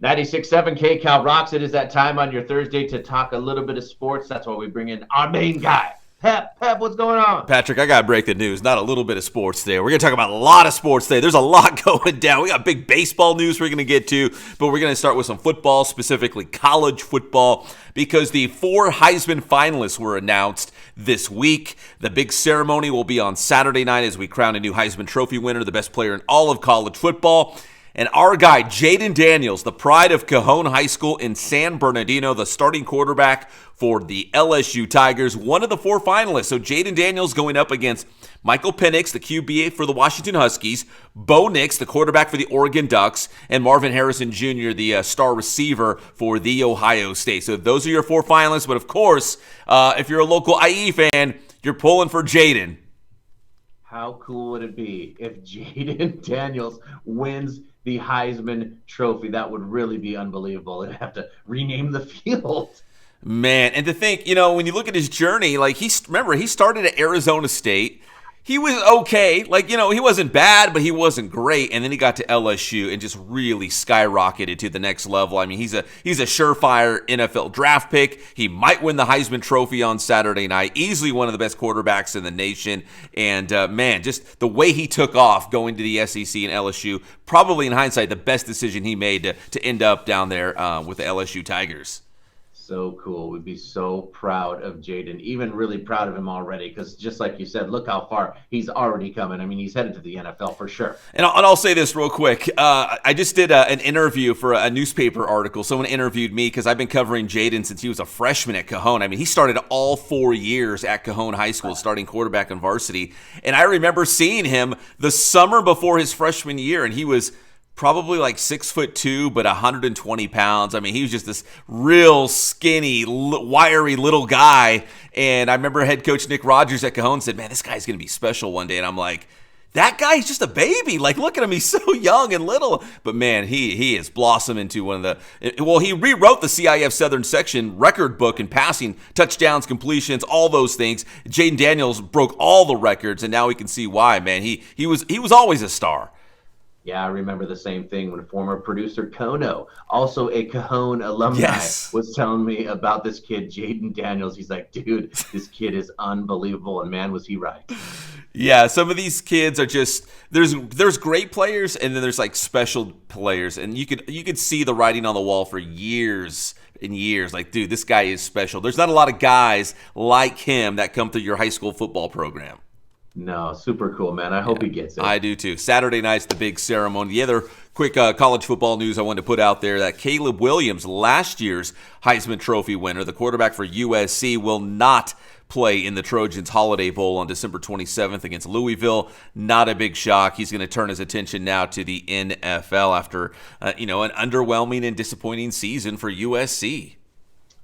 96.7 KCAL rocks. It is that time on your Thursday to talk a little bit of sports. That's why we bring in our main guy, Pep. Pep, what's going on? Patrick, I got to break the news. Not a little bit of sports today. We're going to talk about a lot of sports today. There's a lot going down. We got big baseball news we're going to get to, but we're going to start with some football, specifically college football, because the 4 Heisman finalists were announced this week. The big ceremony will be on Saturday night as we crown a new Heisman Trophy winner, the best player in all of college football. And our guy, Jayden Daniels, the pride of Cajon High School in San Bernardino, the starting quarterback for the LSU Tigers, one of the 4 finalists. So Jayden Daniels going up against Michael Penix, the QB for the Washington Huskies, Bo Nix, the quarterback for the Oregon Ducks, and Marvin Harrison Jr., the star receiver for the Ohio State. So those are your 4 finalists. But of course, if you're a local IE fan, you're pulling for Jayden. How cool would it be if Jayden Daniels wins the Heisman Trophy? That would really be unbelievable. They'd have to rename the field. Man, and to think, when you look at his journey, he started at Arizona State. He was okay. He wasn't bad, but he wasn't great. And then he got to LSU and just really skyrocketed to the next level. I mean, he's a surefire NFL draft pick. He might win the Heisman Trophy on Saturday night. Easily one of the best quarterbacks in the nation. And, just the way he took off going to the SEC and LSU, probably in hindsight, the best decision he made to end up down there with the LSU Tigers. So cool. We'd be so proud of Jayden, even really proud of him already, because just like you said, look how far he's already coming. I mean, he's headed to the NFL for sure. And I'll say this real quick. I just did an interview for a newspaper article. Someone interviewed me because I've been covering Jayden since he was a freshman at Cajon. I mean, he started all 4 years at Cajon High School, starting quarterback in varsity. And I remember seeing him the summer before his freshman year, and he was probably 6'2", but 120 pounds. I mean, he was just this real skinny, wiry little guy. And I remember head coach Nick Rogers at Cajon said, "Man, this guy's going to be special one day." And I'm like, that guy's just a baby. Look at him. He's so young and little. But, man, he has blossomed into one of the – well, he rewrote the CIF Southern Section record book in passing, touchdowns, completions, all those things. Jayden Daniels broke all the records, and now we can see why, man. He was always a star. Yeah, I remember the same thing when former producer Kono, also a Cajon alumni, Yes, was telling me about this kid, Jayden Daniels. He's like, dude, this kid is unbelievable. And man, was he right. Yeah, some of these kids are just there's great players, and then there's special players, and you could see the writing on the wall for years and years. Dude, this guy is special. There's not a lot of guys like him that come through your high school football program. No, super cool, man. I hope he gets it. I do too. Saturday night's the big ceremony. The other quick college football news I wanted to put out there, that Caleb Williams, last year's Heisman Trophy winner, the quarterback for USC, will not play in the Trojans Holiday Bowl on December 27th against Louisville. Not a big shock. He's going to turn his attention now to the NFL after an underwhelming and disappointing season for USC.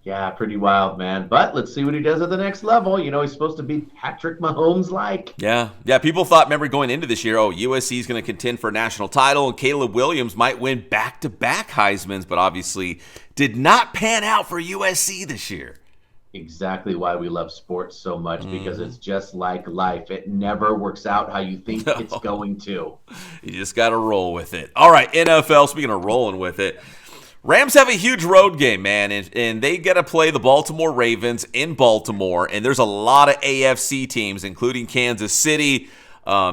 Yeah, pretty wild, man. But let's see what he does at the next level. He's supposed to be Patrick Mahomes-like. Yeah. People thought, remember going into this year, USC is going to contend for a national title, and Caleb Williams might win back-to-back Heismans, but obviously did not pan out for USC this year. Exactly why we love sports so much, because it's just like life. It never works out how you think it's going to. You just got to roll with it. All right, NFL, speaking of rolling with it, Rams have a huge road game, man, and they get to play the Baltimore Ravens in Baltimore, and there's a lot of AFC teams, including Kansas City,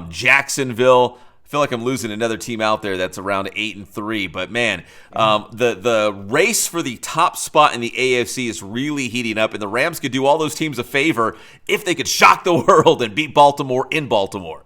Jacksonville. I feel like I'm losing another team out there that's around 8-3, but man, the race for the top spot in the AFC is really heating up, and the Rams could do all those teams a favor if they could shock the world and beat Baltimore in Baltimore.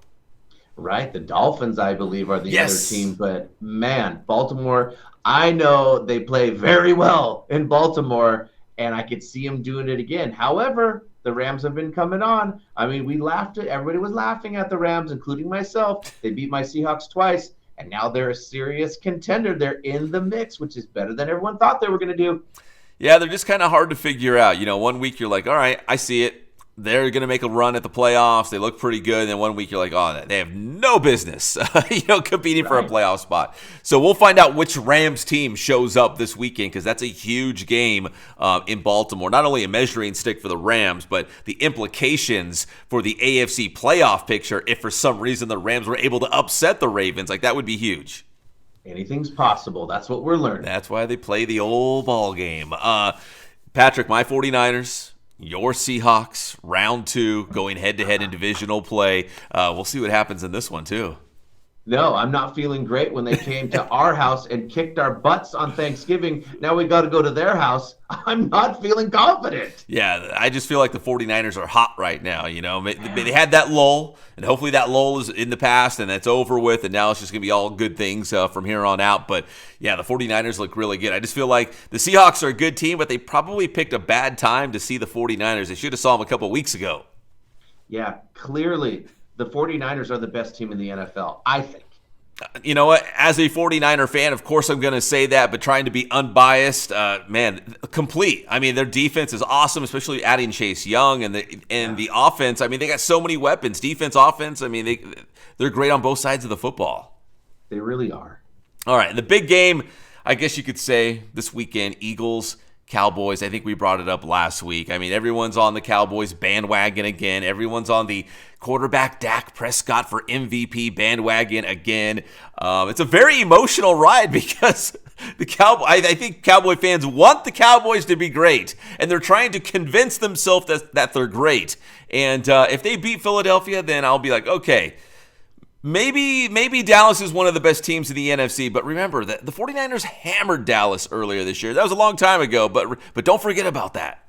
Right, the Dolphins, I believe, are the other team, but man, Baltimore, I know they play very well in Baltimore, and I could see them doing it again. However, the Rams have been coming on. I mean, everybody was laughing at the Rams, including myself. They beat my Seahawks twice, and now they're a serious contender. They're in the mix, which is better than everyone thought they were going to do. Yeah, they're just kind of hard to figure out. 1 week you're like, all right, I see it. They're going to make a run at the playoffs. They look pretty good. And then 1 week you're like, oh, they have no business, competing for a playoff spot. So we'll find out which Rams team shows up this weekend, because that's a huge game in Baltimore. Not only a measuring stick for the Rams, but the implications for the AFC playoff picture if for some reason the Rams were able to upset the Ravens. That would be huge. Anything's possible. That's what we're learning. That's why they play the old ball game. Patrick, my 49ers, your Seahawks, round 2, going head-to-head in divisional play. We'll see what happens in this one, too. No, I'm not feeling great when they came to our house and kicked our butts on Thanksgiving. Now we got to go to their house. I'm not feeling confident. Yeah, I just feel like the 49ers are hot right now. You know, they had that lull, and hopefully that lull is in the past and that's over with, and now it's just going to be all good things from here on out. But, yeah, the 49ers look really good. I just feel like the Seahawks are a good team, but they probably picked a bad time to see the 49ers. They should have saw them a couple weeks ago. Yeah, clearly the 49ers are the best team in the NFL, I think. You know what? As a 49er fan, of course I'm going to say that, but trying to be unbiased, man, complete. I mean, their defense is awesome, especially adding Chase Young and the offense. I mean, they got so many weapons, defense, offense. I mean, they're great on both sides of the football. They really are. All right, the big game, I guess you could say this weekend, Eagles, Cowboys. I think we brought it up last week. I mean, everyone's on the Cowboys bandwagon again. Everyone's on the quarterback Dak Prescott for MVP bandwagon again. It's a very emotional ride because I think Cowboy fans want the Cowboys to be great, and they're trying to convince themselves that they're great. And if they beat Philadelphia, then I'll be like, okay, maybe Dallas is one of the best teams in the NFC, but remember that the 49ers hammered Dallas earlier this year. That was a long time ago, but don't forget about that.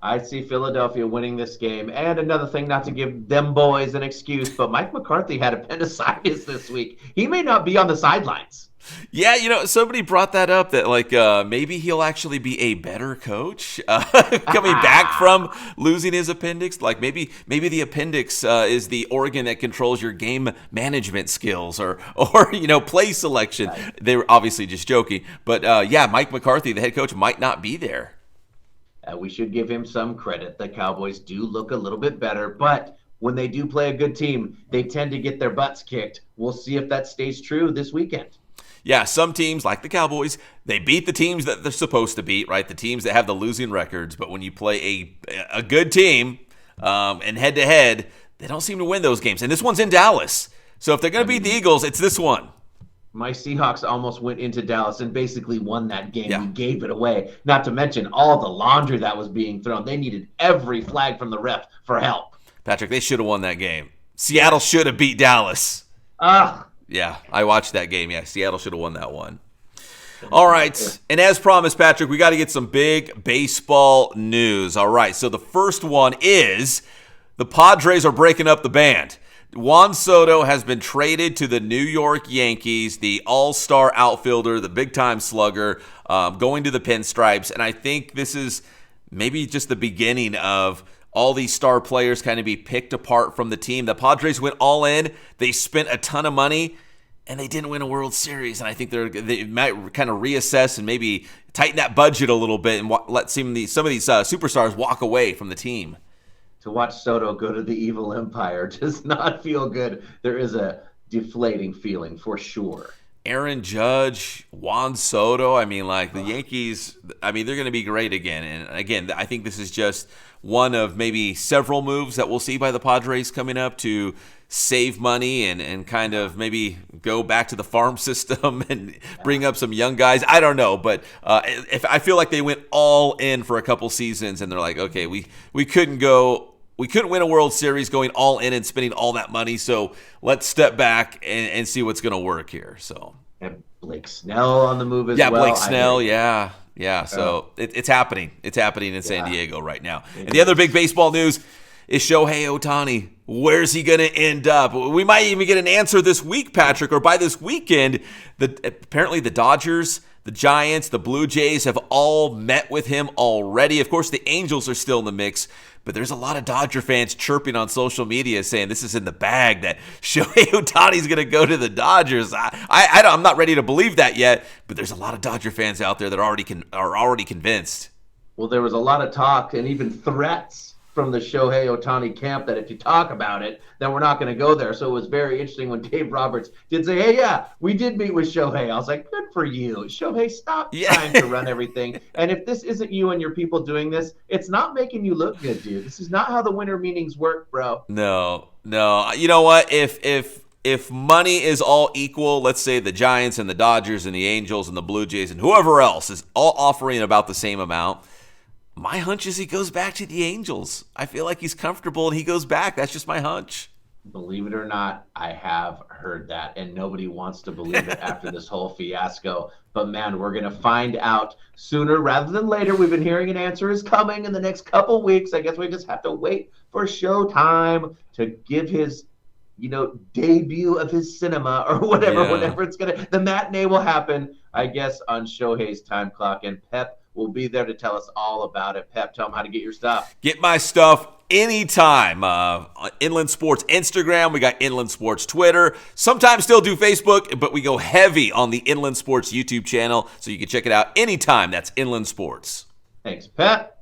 I see Philadelphia winning this game. And another thing, not to give them boys an excuse, but Mike McCarthy had appendicitis this week. He may not be on the sidelines. Yeah, you know, somebody brought that up that maybe he'll actually be a better coach coming back from losing his appendix. Like maybe the appendix is the organ that controls your game management skills or play selection. Right. They were obviously just joking, but Mike McCarthy, the head coach, might not be there. We should give him some credit. The Cowboys do look a little bit better, but when they do play a good team, they tend to get their butts kicked. We'll see if that stays true this weekend. Yeah, some teams, like the Cowboys, they beat the teams that they're supposed to beat, right? The teams that have the losing records. But when you play a good team and head-to-head, they don't seem to win those games. And this one's in Dallas. So if they're going to beat the Eagles, it's this one. My Seahawks almost went into Dallas and basically won that game. Yeah. We gave it away. Not to mention all the laundry that was being thrown. They needed every flag from the ref for help. Patrick, they should have won that game. Seattle should have beat Dallas. Yeah, I watched that game. Yeah, Seattle should have won that one. All right, and as promised, Patrick, we got to get some big baseball news. All right, so the first one is the Padres are breaking up the band. Juan Soto has been traded to the New York Yankees, the all-star outfielder, the big-time slugger, going to the Pinstripes. And I think this is maybe just the beginning of all these star players kind of be picked apart from the team. The Padres went all in. They spent a ton of money, and they didn't win a World Series. And I think they might kind of reassess and maybe tighten that budget a little bit and let some of these superstars walk away from the team. To watch Soto go to the evil empire does not feel good. There is a deflating feeling for sure. Aaron Judge, Juan Soto, I mean, the Yankees, I mean, they're going to be great again. And again, I think this is just one of maybe several moves that we'll see by the Padres coming up to save money and kind of maybe go back to the farm system and bring up some young guys. I don't know, but if I feel like they went all in for a couple seasons and they're like, okay, we couldn't win a World Series going all in and spending all that money, so let's step back and see what's going to work here. So, and Blake Snell on the move as well. Yeah, Blake Snell, yeah. So it's happening. It's happening in San Diego right now. And the other big baseball news is Shohei Ohtani. Where's he going to end up? We might even get an answer this week, Patrick, or by this weekend. Apparently the Dodgers, the Giants, the Blue Jays have all met with him already. Of course, the Angels are still in the mix, but there's a lot of Dodger fans chirping on social media saying this is in the bag, that Shohei Ohtani is going to go to the Dodgers. I'm not ready to believe that yet, but there's a lot of Dodger fans out there that are already convinced. Well, there was a lot of talk and even threats from the Shohei Ohtani camp that if you talk about it, then we're not going to go there. So it was very interesting when Dave Roberts did say, hey, yeah, we did meet with Shohei. I was like, good for you. Shohei, stop trying to run everything. And if this isn't you and your people doing this, it's not making you look good, dude. This is not how the winter meetings work, bro. No. You know what? If if money is all equal, let's say the Giants and the Dodgers and the Angels and the Blue Jays and whoever else is all offering about the same amount, my hunch is he goes back to the Angels. I feel like he's comfortable and he goes back. That's just my hunch. Believe it or not, I have heard that, and nobody wants to believe it after this whole fiasco. But, man, we're going to find out sooner rather than later. We've been hearing an answer is coming in the next couple weeks. I guess we just have to wait for Showtime to give his debut of his cinema or whatever it's going to – the matinee will happen, I guess, on Shohei's time clock. And Pep will be there to tell us all about it. Pep, tell them how to get your stuff. Get my stuff anytime. Inland Sports Instagram. We got Inland Sports Twitter. Sometimes still do Facebook, but we go heavy on the Inland Sports YouTube channel, so you can check it out anytime. That's Inland Sports. Thanks, Pep.